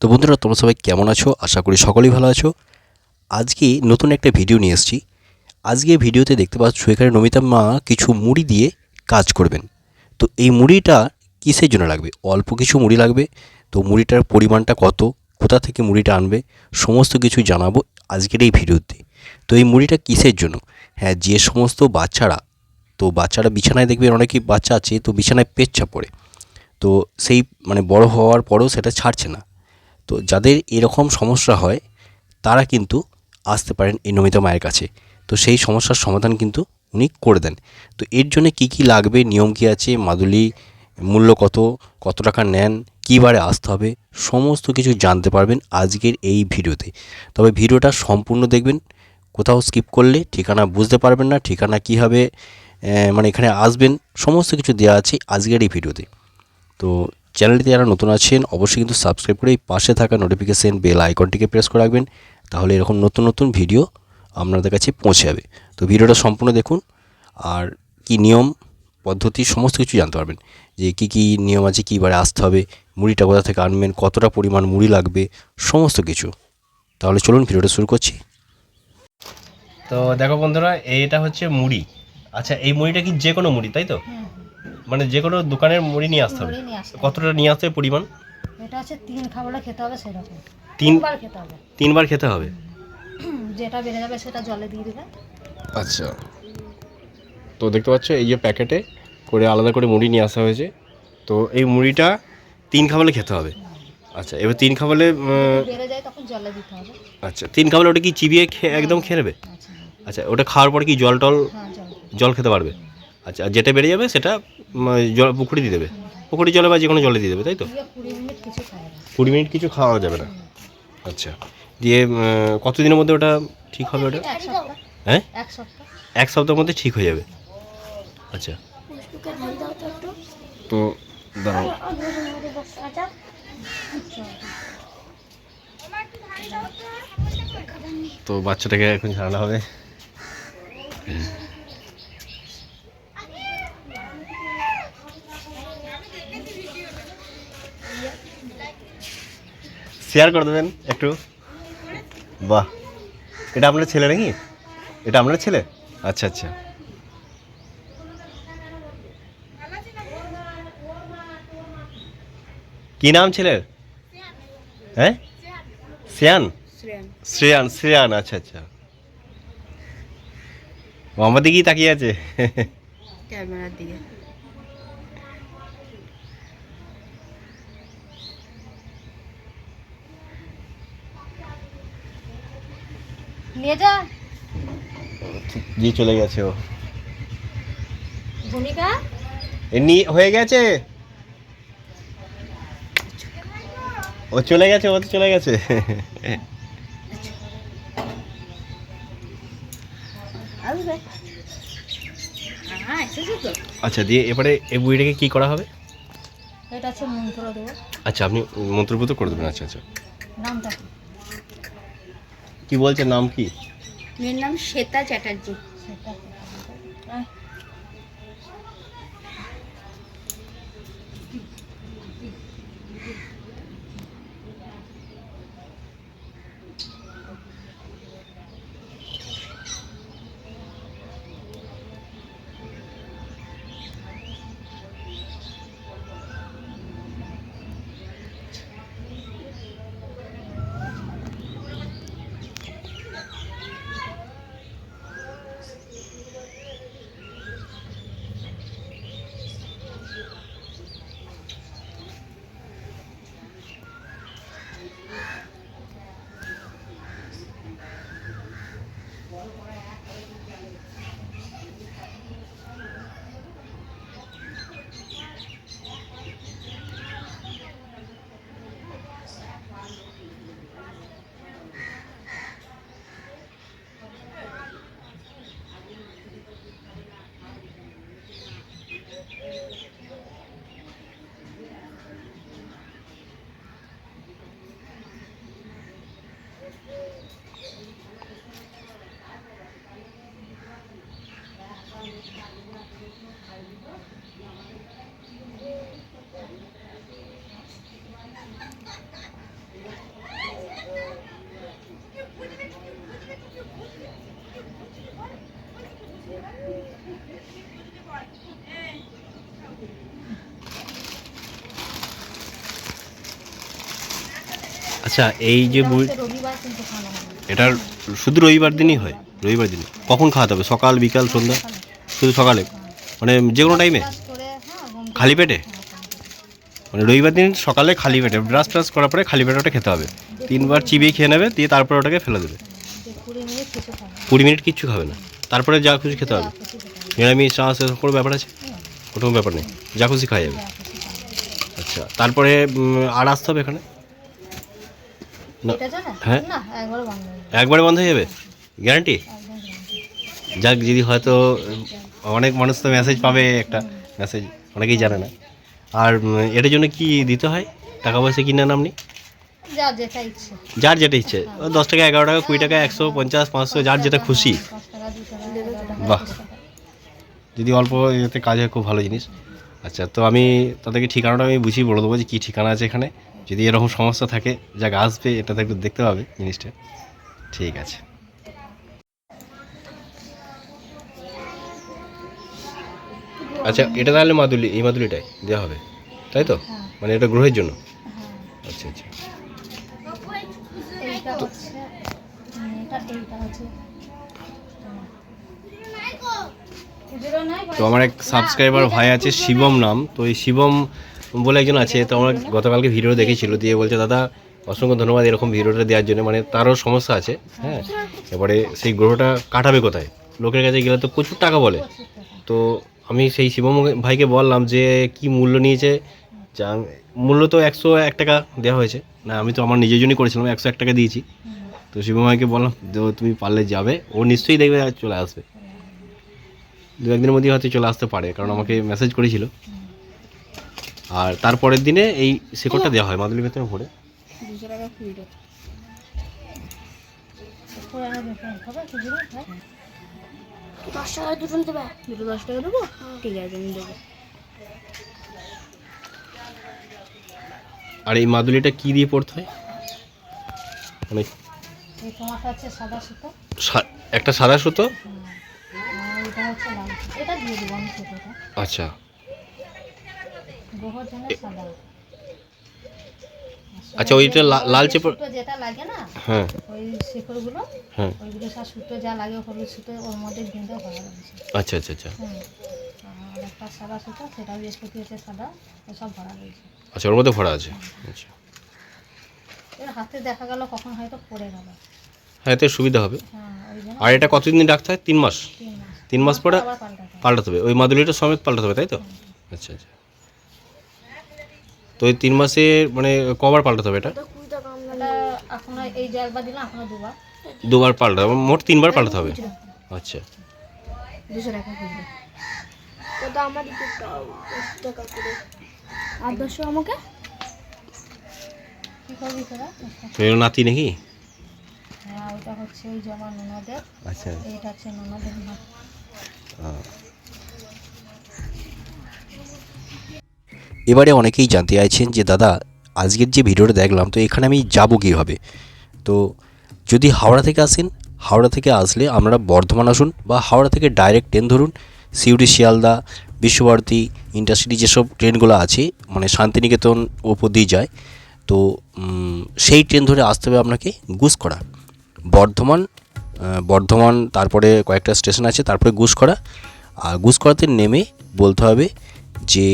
তো বন্ধুরা, তোমরা সবাই কেমন আছো? আশা করি সকলেই ভালো আছো। আজকে নতুন একটা ভিডিও নিয়ে এসেছি। আজকে ভিডিওতে দেখতে পাচ্ছ এখানে নমিতা মা কিছু মুড়ি দিয়ে কাজ করবেন। তো এই মুড়িটা কিসের জন্য লাগবে? অল্প কিছু মুড়ি লাগবে। তো মুড়িটার পরিমাণটা কত, কোথা থেকে মুড়িটা আনবে, সমস্ত কিছু জানাবো আজকের এই ভিডিওতে। তো এই মুড়িটা কিসের জন্য? হ্যাঁ, যে সমস্ত বাচ্চারা বিছানায়, দেখবেন অনেকেই বাচ্চা আছে তো বিছানায় পেচ্ছাপ পড়ে, তো সেই বড় হওয়ার পরেও সেটা ছাড়ছে না। তো যাদের এরকম সমস্যা হয় তারা কিন্তু আসতে পারেন এই নমিতা মায়ের কাছে। তো সেই সমস্যার সমাধান কিন্তু উনি করে দেন। তো এর জন্য কি কি লাগবে, নিয়ম কী আছে, মাদুলি মূল্য কত, কত টাকা নেন, কী বারে আসতে হবে, সমস্ত কিছু জানতে পারবেন আজকের এই ভিডিওতে। তবে ভিডিওটা সম্পূর্ণ দেখবেন। কোথাও স্কিপ করলে ঠিকানা বুঝতে পারবেন না, ঠিকানা কীভাবে এখানে আসবেন, সমস্ত কিছু দেওয়া আছে আজকের এই ভিডিওতে। তো চ্যানেলটিতে যারা নতুন আছেন অবশ্যই কিন্তু সাবস্ক্রাইব করে এই পাশে থাকা নোটিফিকেশন বেল আইকনটিকে প্রেস করে রাখবেন, তাহলে এরকম নতুন নতুন ভিডিও আপনাদের কাছে পৌঁছে যাবে। তো ভিডিওটা সম্পূর্ণ দেখুন, আর কি নিয়ম পদ্ধতি সমস্ত কিছু জানতে পারবেন, যে কী কী নিয়ম আছে, কী বারে আসতে হবে, মুড়িটা কোথা থেকে আনবেন, কতটা পরিমাণ মুড়ি লাগবে, সমস্ত কিছু। তাহলে চলুন ভিডিওটা শুরু করছি। তো দেখো বন্ধুরা, এইটা হচ্ছে মুড়ি। আচ্ছা, এই মুড়িটা কি যে কোনো মুড়ি, তাই তো? যে কোনো দোকানের মুড়ি নিয়ে আসতে হবে? কতটা নিয়ে আসতে হবে পরিমাণ? এটা আছে 3 খাবারে খেতে হবে, সেরকম 3বার খেতে হবে। 3বার খেতে হবে। যেটা বেড়ে যাবে সেটা জলে দিয়ে দিবে। আচ্ছা, তো দেখতে পাচ্ছ এই যে প্যাকেটে করে আলাদা করে মুড়ি নিয়ে আসা হয়েছে। তো এই মুড়িটা 3 খাবারে খেতে হবে। আচ্ছা, এবার 3 খাবারে বেড়ে যায় তখন জলে দিতে হবে। আচ্ছা, 3 খাবারে ওটা কি চিবিয়ে একদম খেয়ে নেবে? আচ্ছা, ওটা খাওয়ার পরে কি জল জল খেতে পারবে? আচ্ছা, আর যেটা বেড়ে যাবে সেটা জল পুকুরে দিয়ে দেবে, পুকুরি জলে বা যে কোনো জলে দিয়ে দেবে, তাই তো? 20 মিনিট কিছু খাবে না। 20 মিনিট কিছু খাওয়া যাবে না? আচ্ছা, দিয়ে কতদিনের মধ্যে ওটা ঠিক হবে ওটা? এক সপ্তাহ। হ্যাঁ, 1 সপ্তাহ। 1 সপ্তাহের মধ্যে ঠিক হয়ে যাবে। আচ্ছা, তো দাঁড়াও, তো বাচ্চাটাকে এখন ঝাড়ানো হবে। শেয়ার করে দেবেন একটু। বাহ, এটা আপনার ছেলে নাকি? এটা আপনার ছেলে? আচ্ছা আচ্ছা। কি নাম ছেলের? হ্যাঁ, শ্রেয়ান। শ্রেয়ান, আচ্ছা আচ্ছা। ও আমার দিকেই তাকিয়ে আছে। ক্যামেরার দিকে। নিয়ে যা। জি, চলে গেছে ও। ভূমিকা এমনি হয়ে গেছে, ও চলে গেছে, ও তো চলে গেছে। আসবে। হ্যাঁ, এসেছে তো। আচ্ছা, দিয়ে এবারে এই বইটাকে কি করা হবে? এটা আছে মন্ত্র দেবো। আচ্ছা, আপনি মন্ত্রপুত করে দেবেন। আচ্ছা আচ্ছা, নামটা কি? কি বলছেন, নাম কি? মেয়ের নাম শ্বেতা চ্যাটার্জি। সেটা আচ্ছা, এই যে এটা হচ্ছে রবিবার কিন্তু খাওয়ানো হবে। এটা শুধু রবিবার দিনই হয়? রবিবার দিন কখন খাওয়াতে হবে? সকাল, বিকাল, সন্ধ্যা? শুধু সকালে, মানে যে কোনো টাইমে ব্রাশ করে ঘুম থেকে খালি পেটে? হ্যাঁ, মানে রবিবার দিন সকালে খালি পেটে ব্রাশ ট্রাশ করার পরে খালি পেটে ওটা খেতে হবে। 3 বার চিবিয়ে খেয়ে নেবে, দিয়ে তারপরে ওটাকে ফেলে দেবে। যে 20 মিনিট কিছু খাবে না। 20 মিনিট কিচ্ছু খাবে না, তারপরে যা খুশি খেতে হবে? কিছু খেতে হবে না। নিরামিষ চাষ এরকম কোনো ব্যাপার আছে? কোনো ব্যাপার নেই, যা খুশি খাওয়া যাবে। যা কিছু খাবে না। আচ্ছা, তারপরে আর আসতে হবে এখানে? না। এটা জানেন? হ্যাঁ। না, একবারে বন্ধ হয়ে যাবে। একবারে বন্ধ হয়ে যাবে? গ্যারান্টি? একদম guarantee। যাক, যদি হয়তো অনেক মানুষ তো মেসেজ পাবে, একটা মেসেজ অনেকেই জানে না। আর এটার জন্য কি দিতে হয়? টাকা পয়সা কি নেন আপনি? যা যেটা ইচ্ছে। যার যেটা ইচ্ছে, 10 টাকা, 11 টাকা, 20 টাকা, 100, 50, 500, যার যেটা খুশি। 5 টাকা, 2 টাকা, 11 টাকা, বাহ। 25 টাকা। যদি অল্প এতে কাজ হয়, খুব ভালো জিনিস। আচ্ছা, তো আমি তাদেরকে ঠিকানাটা আমি বুঝিয়ে বলে দেবো যে কী ঠিকানা আছে এখানে। যদি এরকম সমস্যা থাকে, যাক আসবে, এটাতে একটু দেখতে পাবে জিনিসটা। ঠিক আছে। আচ্ছা, এটা তাহলে মাদুলি, এই মাদুলিটাই দেওয়া হবে, তাই তো? হ্যাঁ। মানে এটা গ্রহের জন্য? হ্যাঁ। আচ্ছা আচ্ছা। এইটা হচ্ছে এইটা হচ্ছে খুচরো নাই। তো আমার এক সাবস্ক্রাইবার ভাই আছে, শিবম নাম। তো এই শিবম বলে একজন আছে, তো আমার গতকালকে ভিডিও দেখেছিল, দিয়ে বলছে দাদা অসংখ্য ধন্যবাদ এরকম ভিডিওটা দেওয়ার জন্য। মানে তারও সমস্যা আছে, হ্যাঁ। এবারে সেই গ্রহটা কাটাবে কোথায়? লোকের কাছে গেলে তো প্রচুর টাকা বলে। 25 টাকা। তো আমি সেই শিবম ভাইকে বললাম যে কি মূল্য নিয়েছে। যা মূল্য তো 101 টাকা দেওয়া হয়েছে। না, আমি তো আমার নিজের জন্যই করেছিলাম, 101 টাকা দিয়েছি। তো শিবম ভাইকে বললাম তুমি পারলে যাবে, ও নিশ্চয়ই দেখবে চলে আসবে। 2-1 দিনের মধ্যেই হয়তো চলে আসতে পারে, কারণ আমাকে মেসেজ করেছিল। আর তারপরের দিনে এই শেকড়টা দেওয়া হয় মাদুলির ভেতরে ভরে। 200 টাকা খুচরো। পুরানো দেখুন, হবে খুচরো? হ্যাঁ। 10 টাকা দুটো দেবে? দুটো 10 টাকা দেবো? ঠিক আছে, আমি দেবো। আর এই মাদুলিটা কি দিয়ে পড়তে হয়? মানে এই তোমারটা হচ্ছে সাদা সুতো। একটা সাদা সুতো। আর এটা হচ্ছে লাল সুতো। এটা দিয়ে দেবো আমি সুতোটা। আচ্ছা গোহর জন্য সাদা। আচ্ছা, ওইটা লালচে সুতো যেটা লাগে না, হ্যাঁ ওই শিকড়গুলো, হ্যাঁ। ওইগুলো সব সুতো যা লাগে, হলুদ সুতো ওর মধ্যে দিনটা ভরা রয়েছে। আচ্ছা আচ্ছা আচ্ছা। হ্যাঁ। আর একটা সাদা সুতো, সেটাও বৃহস্পতি হচ্ছে সাদা, সব ভরা রয়েছে। আচ্ছা, ওর মধ্যে ভরা আছে। আচ্ছা, এর হাতে দেখা গেল কখন হয়তো পড়ে গেল। হ্যাঁ, এতে সুবিধা হবে। হ্যাঁ, ওই জন্য আর এটা কতদিন রাখতে হয়? 3 মাস? 3 মাস। 3 মাস পরে আবার পাল্টাতে হবে। পাল্টাতে হবে? ওই মাদুলিটা সমেত পাল্টাতে হবে, তাই তো? আচ্ছা আচ্ছা। তো এই 3 মাসে মানে কবার পাল্টাতে হবে এটা? এটা এখনো এই যে একবার দিলাম, এখনো দুবার। 2বার পাল্টাতে হবে, মোট 3বার পাল্টাতে হবে। আচ্ছা। 200 টাকা খুচরো। ওটা আমার দিকে 10 টাকা করে। আর 200 আমাকে কি করবি তোরা? এর নাতি নাকি? হ্যাঁ, ওটা হচ্ছে ওই যে আমার ননদের। আচ্ছা। এইটা হচ্ছে ননদের মা। এবারে অনেকেই জানতে চাইছেন যে দাদা আজকের যে ভিডিওটা দেখলাম, তো এখানে আমি যাব কীভাবে? তো যদি হাওড়া থেকে আসেন, হাওড়া থেকে আসলে আপনারা বর্ধমান আসুন, বা হাওড়া থেকে ডাইরেক্ট ট্রেন ধরুন। সিউড়ি, শিয়ালদা, বিশ্বভারতী, ইন্টারসিটি যেসব ট্রেনগুলো আছে, মানে শান্তিনিকেতন ওপর দিয়ে যায়, তো সেই ট্রেন ধরে আসতে হবে আপনাকে গুসকরা। বর্ধমান তারপরে কয়েকটা স্টেশন আছে, তারপরে গুসকরা। আর গুসকরাতে নেমে বলতে হবে যে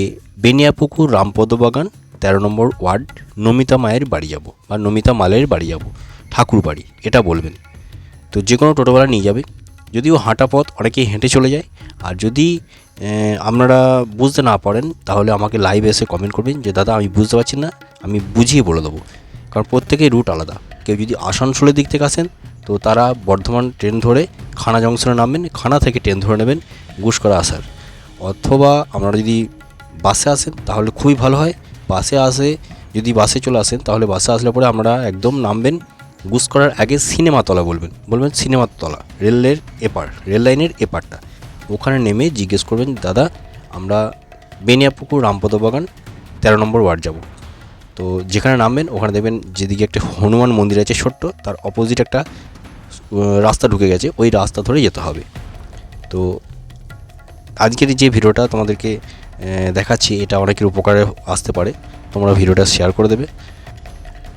বেনিয়াপুকুর রামপদ বাগান 13 নম্বর ওয়ার্ড, নমিতা মায়ের বাড়ি যাব, বা নমিতা মালের বাড়ি যাব, ঠাকুর বাড়ি, এটা বলবেন। তো যে কোনো টোটোওয়ালা নিয়ে যাবে। যদিও হাঁটা পথ, অনেকেই হেঁটে চলে যায়। আর যদি আপনারা বুঝতে না পারেন, তাহলে আমাকে লাইভে এসে কমেন্ট করবেন যে দাদা আমি বুঝতে পারছি না, আমি বুঝিয়ে বলে দেবো। কারণ প্রত্যেকের রুট আলাদা। কেউ যদি আসানসোলের দিক থেকে আসেন, তো তারা বর্ধমান ট্রেন ধরে খানা জংশনে নামবেন, খানা থেকে ট্রেন ধরে নেবেন গুসকরা আসার। অথবা আপনারা যদি বাসে আসেন তাহলে খুবই ভালো হয়। যদি বাসে চলে আসেন, তাহলে বাসে আসলে পরে আপনারা একদম নামবেন গুসকরার আগে সিনেমাতলা, বলবেন সিনেমাতলা, রেল লাইনের এপারটা। ওখানে নেমে জিজ্ঞেস করবেন দাদা আমরা বেনিয়াপুকুর রামপদ বাগান 13 নম্বর ওয়ার্ড যাব। তো যেখানে নামবেন ওখানে দেখবেন যেদিকে একটা হনুমান মন্দির আছে ছোট্ট, তার অপোজিট একটা রাস্তা ঢুকে গেছে, ওই রাস্তা ধরে যেতে হবে। তো আজকের যে ভিডিওটা তোমাদেরকে দেখাচ্ছি, এটা অনেকের উপকারে আসতে পারে, তোমরা ভিডিওটা শেয়ার করে দেবে।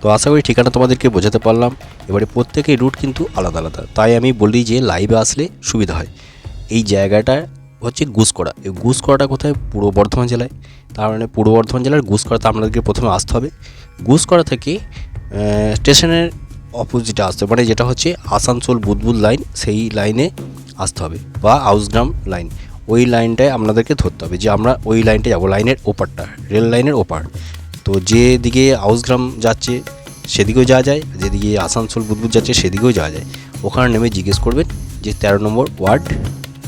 তো আশা করি ঠিকানা তোমাদেরকে বোঝাতে পারলাম। এবারে প্রত্যেকের রুট কিন্তু আলাদা আলাদা, তাই আমি বলি যে লাইভে আসলে সুবিধা হয়। এই জায়গাটা হচ্ছে গুসকরা। এই গুসকরাটা কোথায়? পূর্ব বর্ধমান জেলায়। তার মানে পূর্ব বর্ধমান জেলার গুসকরাতে আপনাদেরকে প্রথমে আসতে হবে। গুসকরা থেকে স্টেশনের অপোজিটে আসতে হবে, মানে যেটা হচ্ছে আসানসোল বুদবুদ লাইন, সেই লাইনে আসতে হবে, বা আউসগ্রাম লাইন, ওই লাইনটায় আপনাদেরকে ধরতে হবে যে আমরা ওই লাইনটায় যাবো, লাইনের ওপারটা, রেল লাইনের ওপার। তো যেদিকে আউসগ্রাম যাচ্ছে সেদিকেও যাওয়া যায়, যেদিকে আসানসোল বুদবুদ যাচ্ছে সেদিকেও যাওয়া যায়। ওখানে নেমে জিজ্ঞেস করবেন যে 13 নম্বর ওয়ার্ড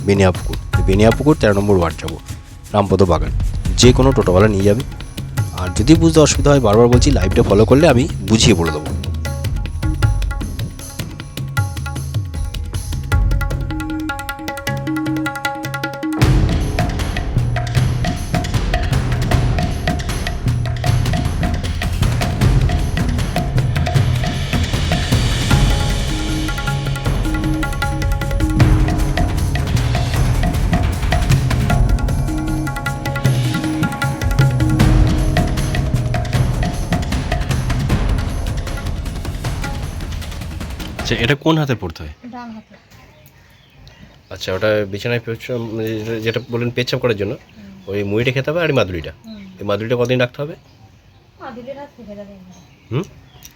বেনিয়াপুকুর, বেনিয়াপুকুর 13 নম্বর ওয়ার্ড যাব, রামপদ বাগান, যে কোনো টোটোওয়ালা নিয়ে যাবে। আর যদি বুঝতে অসুবিধা হয়, বারবার বলছি, লাইভটা ফলো করলে আমি বুঝিয়ে বলে দেবো। আচ্ছা, এটা কোন হাতে পড়তে হয়? ডান হাতে। আচ্ছা, ওটা বিছানায় যেটা বললেন পেচ্ছাপ করার জন্য, ওই মুড়িটা খেতে হবে আর এই মাদুরিটা। এই মাদুরিটা কতদিন রাখতে হবে? মাদুরিটা থেকে যাবে।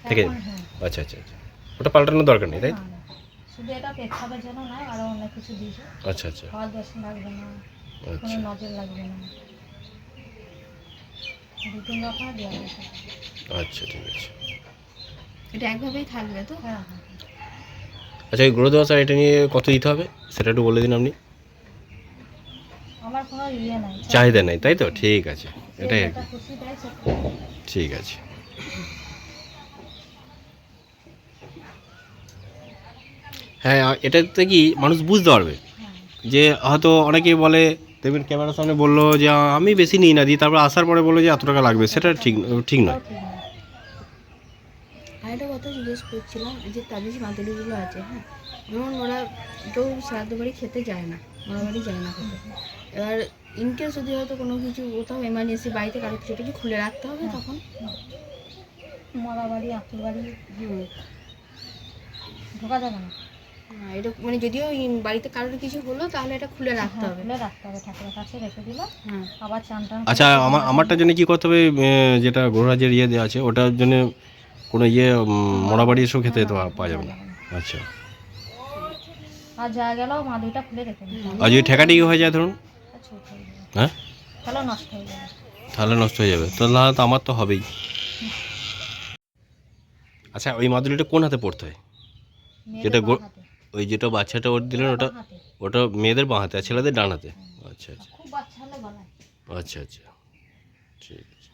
থেকে যাবে। আচ্ছা আচ্ছা আচ্ছা, ওটা পাল্টানোর দরকার নেই, তাই তো? শুধু এটা পেচ্ছাপের জন্য নয়, আরও অনেক কিছু দিয়েছে। আচ্ছা আচ্ছা খাওয়ার দর্শন লাগবে না, কোনো আচ্ছা নজর লাগবে না, 2-3 রকম দেওয়া আছে। আচ্ছা, ঠিক আছে। এটা একভাবেই থাকবে তো? হ্যাঁ। আচ্ছা, এই গ্রহ দোষ আর এটা নিয়ে কত দিতে হবে সেটা একটু বলে দিন আপনি। আমার কোনো ইয়ে নাই, চাহিদা নেই, তাই তো? ঠিক আছে, এটাই আর কি। যেটা খুশি দেয় সেটা। ঠিক আছে। হ্যাঁ, এটাতে কি মানুষ বুঝতে পারবে যে হয়তো অনেকেই বলে, দেখবেন ক্যামেরার সামনে বললো যে আমি বেশি নিই না, দিই, তারপর আসার পরে বললো যে এত টাকা লাগবে, সেটা ঠিক ঠিক নয়। আরেকটা কথা জিজ্ঞেস করছিলাম, যে তাবিজ মাদুরিগুলো আছে, হ্যাঁ, যেমন ওরা কেউ শ্রাদ্ধ বাড়ি খেতে যায় না, মারা বাড়ি যায় না খেতে। এবার ইনকেস যদি হয়তো কোনো কিছু কোথাও এমার্জেন্সি বাড়িতে কারো কিছু কি খুলে রাখতে হবে তখন? মারা বাড়ি, আত্মীয় বাড়ি ঢোকা যাবে না। হ্যাঁ, এটা মানে যদিও বাড়িতে কারোর কিছু হলো তাহলে এটা খুলে রাখতে হবে। খুলে রাখতে হবে, ঠাকুরের কাছে রেখে দিল। হ্যাঁ, আবার চান টান। আচ্ছা, আমারটার জন্য কি করতে হবে? যেটা গ্রহরাজের ইয়ে দেওয়া আছে, ওটার জন্য কোনো ইয়ে মোড়া বাড়ি এসেও খেতে পাওয়া যাবে না? আচ্ছা। আর যা গেল মাদুরিটা খুলে রেখে দিতে হবে। আর যদি ঠেকাটি হয়ে যায় ধরুন, হ্যাঁ, তাহলে নষ্ট হয়ে যাবে। তাহলে নষ্ট হয়ে যাবে, তাহলে তো আমার তো হবেই। আচ্ছা, ওই মাদুরিটা কোন হাতে পড়তে হয়? যেটা ওই যেটা বাচ্চাটা ওর দিলেন, ওটা ওটা মেয়েদের বাঁ হাতে আর ছেলেদের ডান হাতে? আচ্ছা আচ্ছা খুব বাচ্চা হলে গলায়। আচ্ছা আচ্ছা, ঠিক আছে।